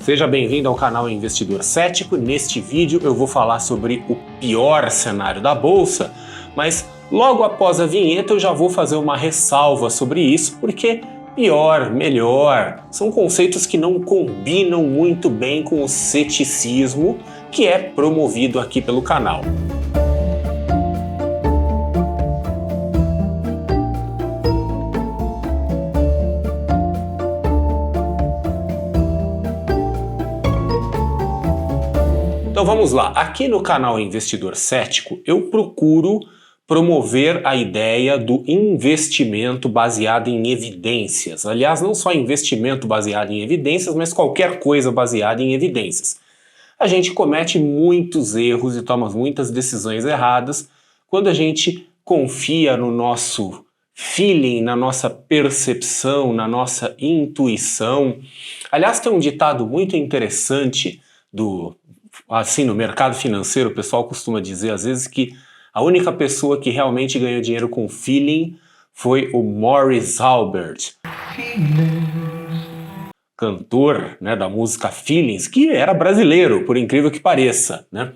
Seja bem-vindo ao canal Investidor Cético. Neste vídeo eu vou falar sobre o pior cenário da Bolsa, mas logo após a vinheta eu já vou fazer uma ressalva sobre isso, porque pior, melhor, são conceitos que não combinam muito bem com o ceticismo que é promovido aqui pelo canal. Então vamos lá, aqui no canal Investidor Cético eu procuro promover a ideia do investimento baseado em evidências. Aliás, não só investimento baseado em evidências, mas qualquer coisa baseada em evidências. A gente comete muitos erros e toma muitas decisões erradas quando a gente confia no nosso feeling, na nossa percepção, na nossa intuição. Aliás, tem um ditado muito interessante no mercado financeiro, o pessoal costuma dizer às vezes que a única pessoa que realmente ganhou dinheiro com feeling foi o Morris Albert, cantor, né, da música Feelings, que era brasileiro, por incrível que pareça, né?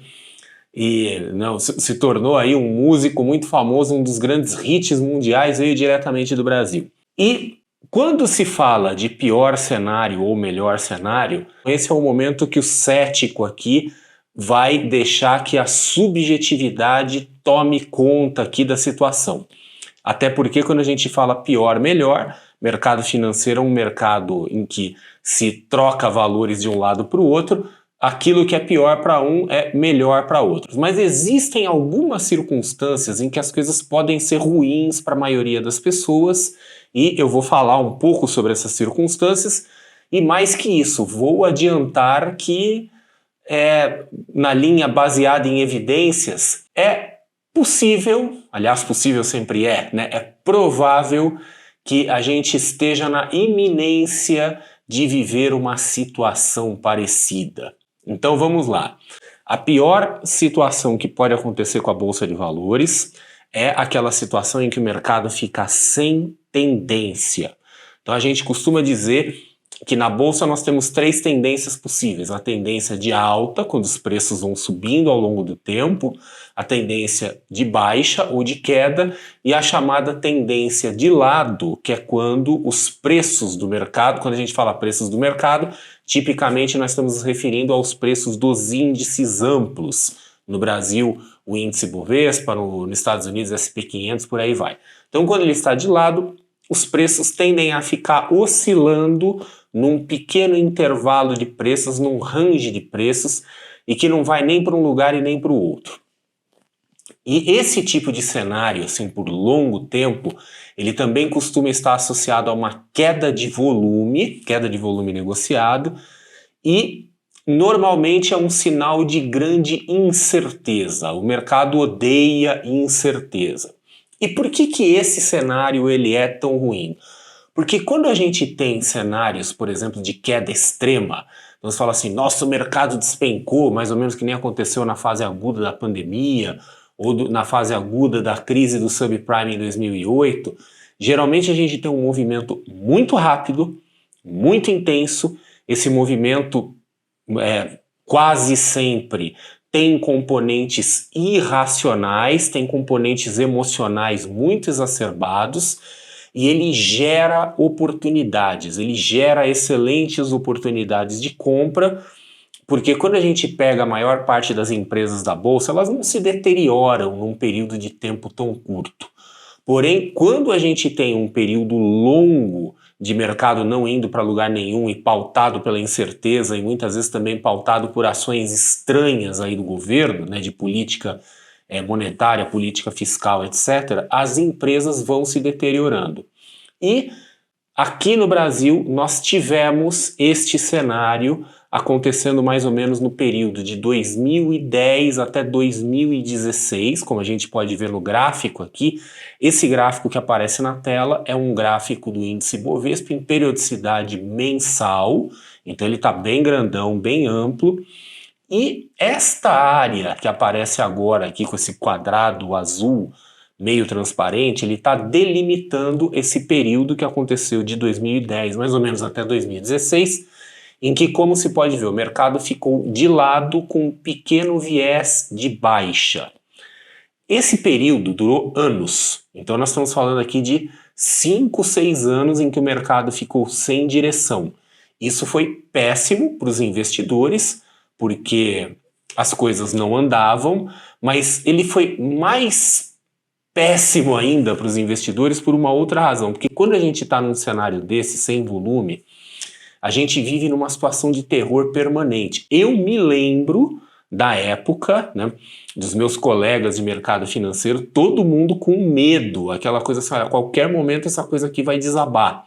E se tornou aí um músico muito famoso, um dos grandes hits mundiais, veio diretamente do Brasil. E quando se fala de pior cenário ou melhor cenário, esse é o momento que o cético aqui vai deixar que a subjetividade tome conta aqui da situação. Até porque quando a gente fala pior, melhor, mercado financeiro é um mercado em que se troca valores de um lado para o outro, aquilo que é pior para um é melhor para outros. Mas existem algumas circunstâncias em que as coisas podem ser ruins para a maioria das pessoas, e eu vou falar um pouco sobre essas circunstâncias, e mais que isso, vou adiantar que na linha baseada em evidências, é possível, aliás, possível sempre é, né? É provável que a gente esteja na iminência de viver uma situação parecida. Então vamos lá. A pior situação que pode acontecer com a Bolsa de Valores é aquela situação em que o mercado fica sem tendência. Então a gente costuma dizer que na Bolsa nós temos três tendências possíveis. A tendência de alta, quando os preços vão subindo ao longo do tempo, a tendência de baixa ou de queda, e a chamada tendência de lado, que é quando os preços do mercado, quando a gente fala preços do mercado, tipicamente nós estamos nos referindo aos preços dos índices amplos. No Brasil, o índice Bovespa, nos Estados Unidos, SP500, por aí vai. Então, quando ele está de lado, os preços tendem a ficar oscilando num pequeno intervalo de preços, num range de preços, e que não vai nem para um lugar e nem para o outro. E esse tipo de cenário, assim, por longo tempo, ele também costuma estar associado a uma queda de volume negociado, e normalmente é um sinal de grande incerteza. O mercado odeia incerteza. E por que esse cenário ele é tão ruim? Porque quando a gente tem cenários, por exemplo, de queda extrema, nós falamos assim, nossa, o mercado despencou, mais ou menos que nem aconteceu na fase aguda da pandemia, ou na fase aguda da crise do subprime em 2008, geralmente a gente tem um movimento muito rápido, muito intenso, esse movimento quase sempre tem componentes irracionais, tem componentes emocionais muito exacerbados, e ele gera oportunidades, ele gera excelentes oportunidades de compra, porque quando a gente pega a maior parte das empresas da Bolsa, elas não se deterioram num período de tempo tão curto. Porém, quando a gente tem um período longo de mercado não indo para lugar nenhum e pautado pela incerteza e muitas vezes também pautado por ações estranhas aí do governo, né, de política monetária, política fiscal, etc., as empresas vão se deteriorando. E aqui no Brasil nós tivemos este cenário acontecendo mais ou menos no período de 2010 até 2016, como a gente pode ver no gráfico aqui. Esse gráfico que aparece na tela é um gráfico do índice Bovespa em periodicidade mensal, então ele está bem grandão, bem amplo. E esta área que aparece agora aqui com esse quadrado azul meio transparente, ele está delimitando esse período que aconteceu de 2010 mais ou menos até 2016, em que, como se pode ver, o mercado ficou de lado com um pequeno viés de baixa. Esse período durou anos, então nós estamos falando aqui de 5, 6 anos em que o mercado ficou sem direção. Isso foi péssimo para os investidores, porque as coisas não andavam, mas ele foi mais péssimo ainda para os investidores por uma outra razão, porque quando a gente está num cenário desse, sem volume, a gente vive numa situação de terror permanente. Eu me lembro da época, né, dos meus colegas de mercado financeiro, todo mundo com medo, aquela coisa assim, a qualquer momento essa coisa aqui vai desabar.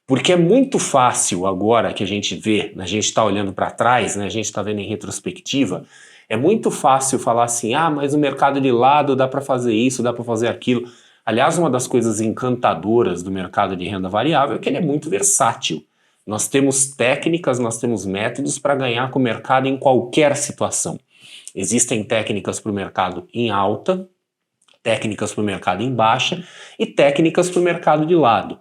Porque é muito fácil agora que a gente vê, a gente está olhando para trás, né, a gente está vendo em retrospectiva, é muito fácil falar assim, mas o mercado de lado dá para fazer isso, dá para fazer aquilo. Aliás, uma das coisas encantadoras do mercado de renda variável é que ele é muito versátil. Nós temos técnicas, nós temos métodos para ganhar com o mercado em qualquer situação. Existem técnicas para o mercado em alta, técnicas para o mercado em baixa e técnicas para o mercado de lado.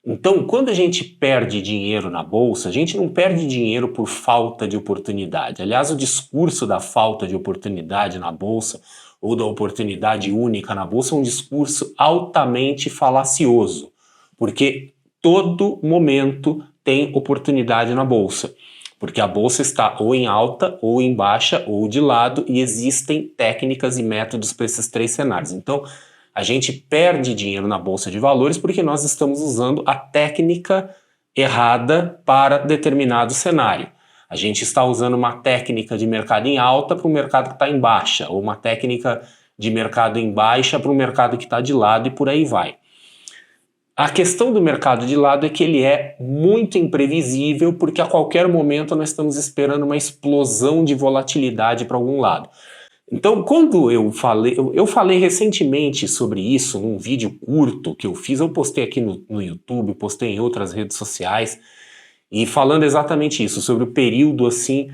Então, quando a gente perde dinheiro na bolsa, a gente não perde dinheiro por falta de oportunidade. Aliás, o discurso da falta de oportunidade na bolsa ou da oportunidade única na bolsa é um discurso altamente falacioso, porque todo momento tem oportunidade na bolsa, porque a bolsa está ou em alta, ou em baixa, ou de lado, e existem técnicas e métodos para esses 3 cenários. Então, a gente perde dinheiro na bolsa de valores porque nós estamos usando a técnica errada para determinado cenário. A gente está usando uma técnica de mercado em alta para o mercado que está em baixa, ou uma técnica de mercado em baixa para o mercado que está de lado, e por aí vai. A questão do mercado de lado é que ele é muito imprevisível, porque a qualquer momento nós estamos esperando uma explosão de volatilidade para algum lado. Então, quando eu falei recentemente sobre isso num vídeo curto que eu fiz, eu postei aqui no YouTube, postei em outras redes sociais, e falando exatamente isso, sobre o período assim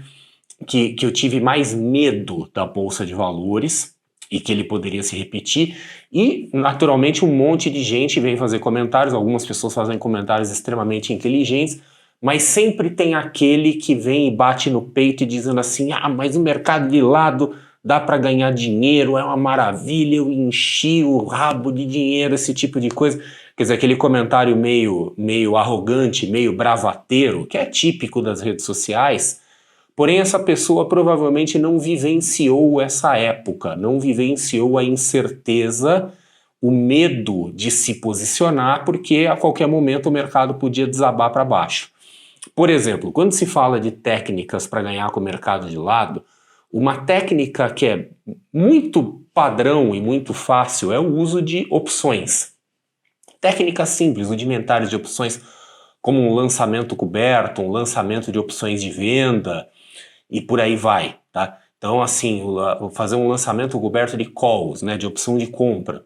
que eu tive mais medo da Bolsa de Valores, e que ele poderia se repetir, e naturalmente um monte de gente vem fazer comentários, algumas pessoas fazem comentários extremamente inteligentes, mas sempre tem aquele que vem e bate no peito e dizendo assim, mas o mercado de lado dá para ganhar dinheiro, é uma maravilha, eu enchi o rabo de dinheiro, esse tipo de coisa. Quer dizer, aquele comentário meio arrogante, meio bravateiro, que é típico das redes sociais. Porém, essa pessoa provavelmente não vivenciou essa época, não vivenciou a incerteza, o medo de se posicionar, porque a qualquer momento o mercado podia desabar para baixo. Por exemplo, quando se fala de técnicas para ganhar com o mercado de lado, uma técnica que é muito padrão e muito fácil é o uso de opções. Técnicas simples, rudimentares de opções, como um lançamento coberto, um lançamento de opções de venda, e por aí vai, tá? Então, assim, fazer um lançamento coberto de calls, né, de opção de compra.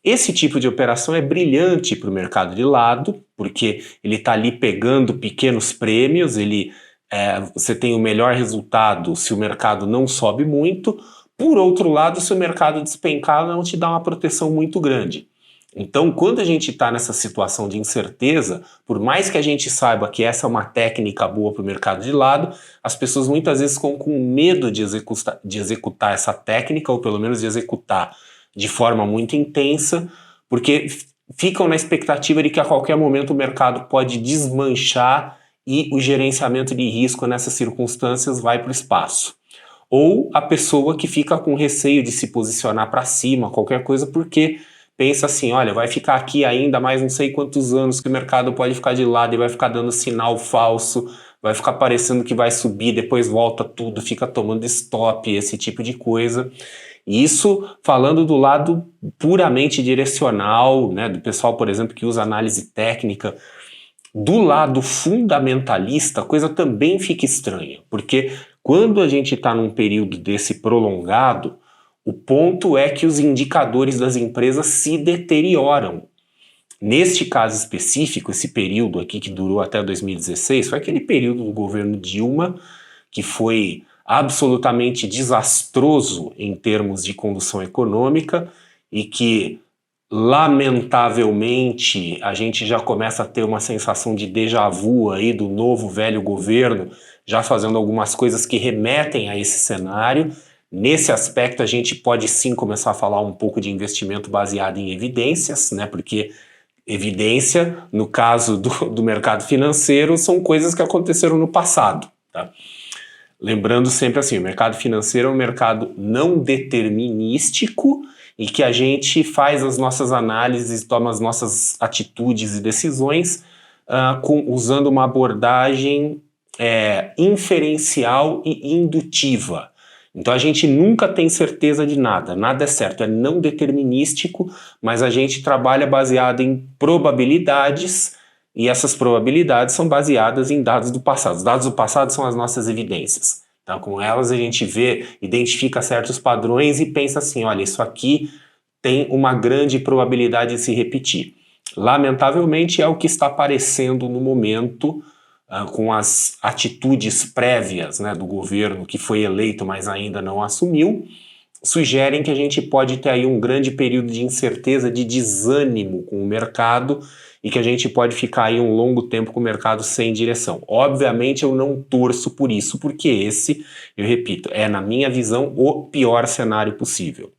Esse tipo de operação é brilhante para o mercado de lado, porque ele está ali pegando pequenos prêmios, você tem o melhor resultado se o mercado não sobe muito. Por outro lado, se o mercado despencar, não te dá uma proteção muito grande. Então, quando a gente está nessa situação de incerteza, por mais que a gente saiba que essa é uma técnica boa para o mercado de lado, as pessoas muitas vezes ficam com medo de executar essa técnica, ou pelo menos de executar de forma muito intensa, porque ficam na expectativa de que a qualquer momento o mercado pode desmanchar e o gerenciamento de risco nessas circunstâncias vai para o espaço. Ou a pessoa que fica com receio de se posicionar para cima, qualquer coisa, porque pensa assim, olha, vai ficar aqui ainda mais não sei quantos anos que o mercado pode ficar de lado e vai ficar dando sinal falso, vai ficar parecendo que vai subir, depois volta tudo, fica tomando stop, esse tipo de coisa. Isso falando do lado puramente direcional, né, do pessoal, por exemplo, que usa análise técnica. Do lado fundamentalista, a coisa também fica estranha, porque quando a gente está num período desse prolongado, o ponto é que os indicadores das empresas se deterioram. Neste caso específico, esse período aqui que durou até 2016, foi aquele período do governo Dilma, que foi absolutamente desastroso em termos de condução econômica e que Lamentavelmente, a gente já começa a ter uma sensação de déjà vu aí do novo velho governo, já fazendo algumas coisas que remetem a esse cenário. Nesse aspecto, a gente pode sim começar a falar um pouco de investimento baseado em evidências, né? Porque evidência, no caso do mercado financeiro, são coisas que aconteceram no passado, tá? Lembrando sempre assim, o mercado financeiro é um mercado não determinístico e que a gente faz as nossas análises, toma as nossas atitudes e decisões usando uma abordagem inferencial e indutiva. Então a gente nunca tem certeza de nada, nada é certo, é não determinístico, mas a gente trabalha baseado em probabilidades e essas probabilidades são baseadas em dados do passado. Os dados do passado são as nossas evidências. Então, com elas a gente vê, identifica certos padrões e pensa assim, olha, isso aqui tem uma grande probabilidade de se repetir. Lamentavelmente é o que está aparecendo no momento com as atitudes prévias, né, do governo que foi eleito, mas ainda não assumiu, sugerem que a gente pode ter aí um grande período de incerteza, de desânimo com o mercado e que a gente pode ficar aí um longo tempo com o mercado sem direção. Obviamente eu não torço por isso, porque esse, eu repito, é na minha visão o pior cenário possível.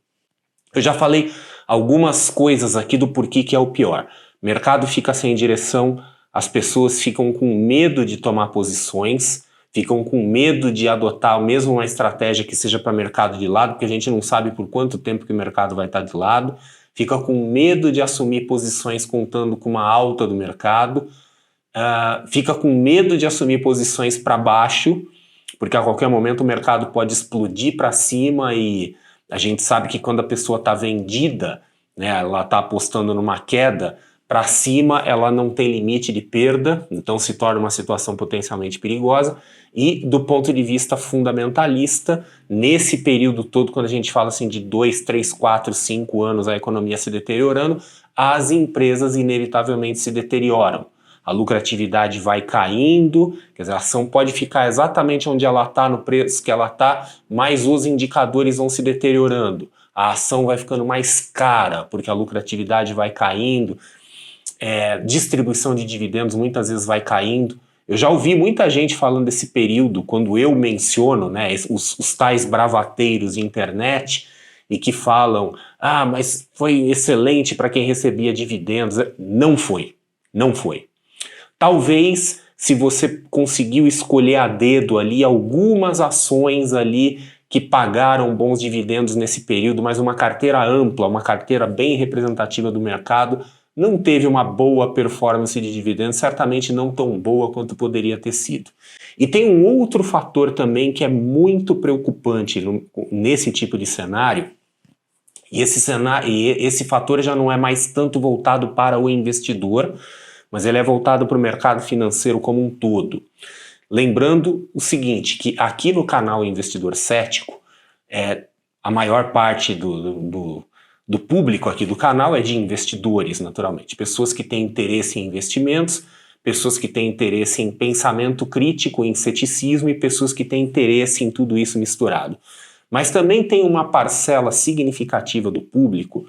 Eu já falei algumas coisas aqui do porquê que é o pior. O mercado fica sem direção, as pessoas ficam com medo de tomar posições, ficam com medo de adotar mesmo uma estratégia que seja para o mercado de lado, porque a gente não sabe por quanto tempo que o mercado vai estar de lado, fica com medo de assumir posições contando com uma alta do mercado, fica com medo de assumir posições para baixo, porque a qualquer momento o mercado pode explodir para cima e a gente sabe que quando a pessoa está vendida, né, ela está apostando numa queda, para cima ela não tem limite de perda, então se torna uma situação potencialmente perigosa. E do ponto de vista fundamentalista, nesse período todo, quando a gente fala assim de 2, 3, 4, 5 anos a economia se deteriorando, as empresas inevitavelmente se deterioram. A lucratividade vai caindo, quer dizer, a ação pode ficar exatamente onde ela está, no preço que ela está, mas os indicadores vão se deteriorando. A ação vai ficando mais cara, porque a lucratividade vai caindo, distribuição de dividendos muitas vezes vai caindo. Eu já ouvi muita gente falando desse período, quando eu menciono, né, os tais bravateiros de internet, e que falam, mas foi excelente para quem recebia dividendos. Não foi, não foi. Talvez, se você conseguiu escolher a dedo ali, algumas ações ali que pagaram bons dividendos nesse período, mas uma carteira ampla, uma carteira bem representativa do mercado, não teve uma boa performance de dividendos, certamente não tão boa quanto poderia ter sido. E tem um outro fator também que é muito preocupante nesse tipo de cenário, e esse fator já não é mais tanto voltado para o investidor, mas ele é voltado para o mercado financeiro como um todo. Lembrando o seguinte, que aqui no canal Investidor Cético, a maior parte do público aqui do canal é de investidores, naturalmente. Pessoas que têm interesse em investimentos, pessoas que têm interesse em pensamento crítico, em ceticismo e pessoas que têm interesse em tudo isso misturado. Mas também tem uma parcela significativa do público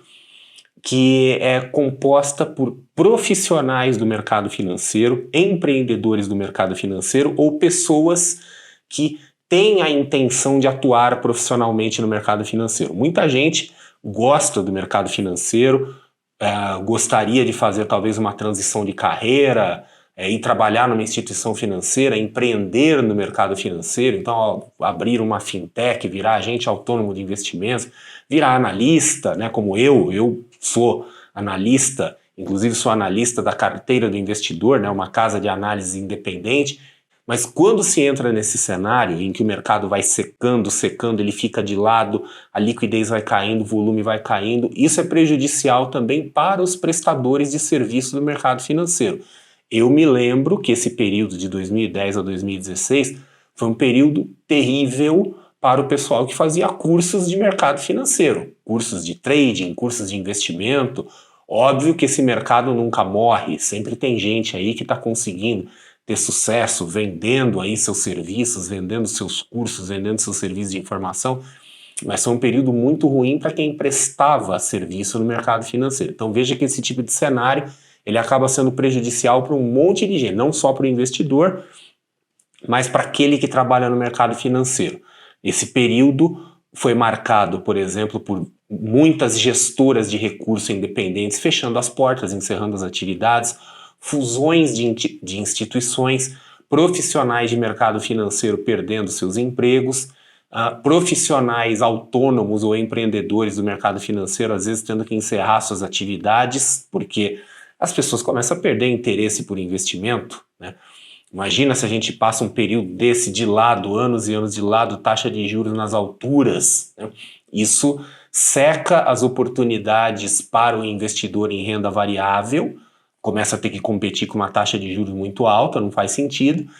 que é composta por profissionais do mercado financeiro, empreendedores do mercado financeiro ou pessoas que têm a intenção de atuar profissionalmente no mercado financeiro. Muita gente gosta do mercado financeiro, gostaria de fazer talvez uma transição de carreira, ir trabalhar numa instituição financeira, empreender no mercado financeiro, então abrir uma fintech, virar agente autônomo de investimentos, virar analista, né, como eu sou analista, inclusive sou analista da carteira do investidor, né, uma casa de análise independente. Mas quando se entra nesse cenário em que o mercado vai secando, ele fica de lado, a liquidez vai caindo, o volume vai caindo, isso é prejudicial também para os prestadores de serviço do mercado financeiro. Eu me lembro que esse período de 2010 a 2016 foi um período terrível para o pessoal que fazia cursos de mercado financeiro, cursos de trading, cursos de investimento. Óbvio que esse mercado nunca morre, sempre tem gente aí que está conseguindo ter sucesso vendendo aí seus serviços, vendendo seus cursos, vendendo seus serviços de informação. mas foi um período muito ruim para quem prestava serviço no mercado financeiro. Então veja que esse tipo de cenário ele acaba sendo prejudicial para um monte de gente, não só para o investidor, mas para aquele que trabalha no mercado financeiro. Esse período foi marcado, por exemplo, por muitas gestoras de recursos independentes fechando as portas, encerrando as atividades, fusões de instituições, profissionais de mercado financeiro perdendo seus empregos, profissionais autônomos ou empreendedores do mercado financeiro às vezes tendo que encerrar suas atividades, porque as pessoas começam a perder interesse por investimento, né? Imagina se a gente passa um período desse de lado, anos e anos de lado, taxa de juros nas alturas, né? Isso seca as oportunidades para o investidor em renda variável, começa a ter que competir com uma taxa de juros muito alta, não faz sentido,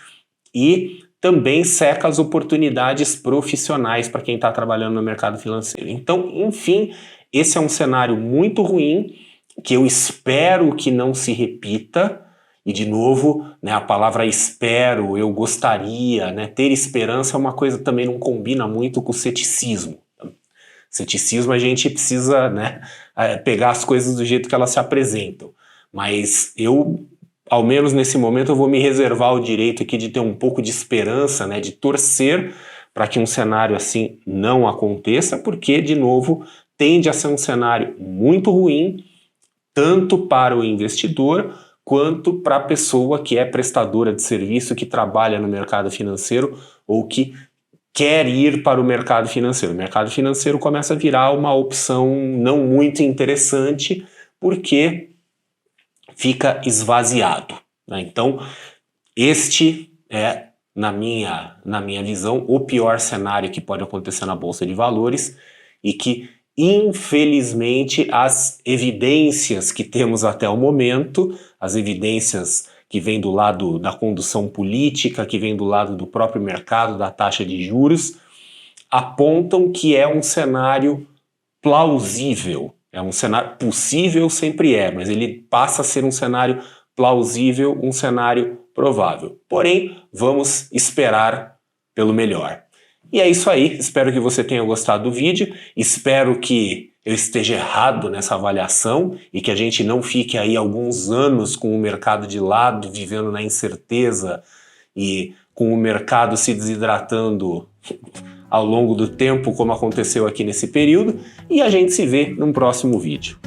e também seca as oportunidades profissionais para quem está trabalhando no mercado financeiro. Então, enfim, esse é um cenário muito ruim, que eu espero que não se repita. E de novo, né, a palavra espero, eu gostaria, né, ter esperança é uma coisa que também não combina muito com o ceticismo. Ceticismo a gente precisa, né, pegar as coisas do jeito que elas se apresentam. Mas eu, ao menos nesse momento, eu vou me reservar o direito aqui de ter um pouco de esperança, né, de torcer para que um cenário assim não aconteça, porque, de novo, tende a ser um cenário muito ruim, tanto para o investidor quanto para a pessoa que é prestadora de serviço, que trabalha no mercado financeiro ou que quer ir para o mercado financeiro. O mercado financeiro começa a virar uma opção não muito interessante porque fica esvaziado, né? Então, este é, na minha visão, o pior cenário que pode acontecer na Bolsa de Valores e que, infelizmente, as evidências que temos até o momento, as evidências que vêm do lado da condução política, que vêm do lado do próprio mercado, da taxa de juros, apontam que é um cenário plausível. É um cenário possível, sempre é, mas ele passa a ser um cenário plausível, um cenário provável. Porém, vamos esperar pelo melhor. E é isso aí, espero que você tenha gostado do vídeo, espero que eu esteja errado nessa avaliação e que a gente não fique aí alguns anos com o mercado de lado, vivendo na incerteza e com o mercado se desidratando ao longo do tempo, como aconteceu aqui nesse período, e a gente se vê num próximo vídeo.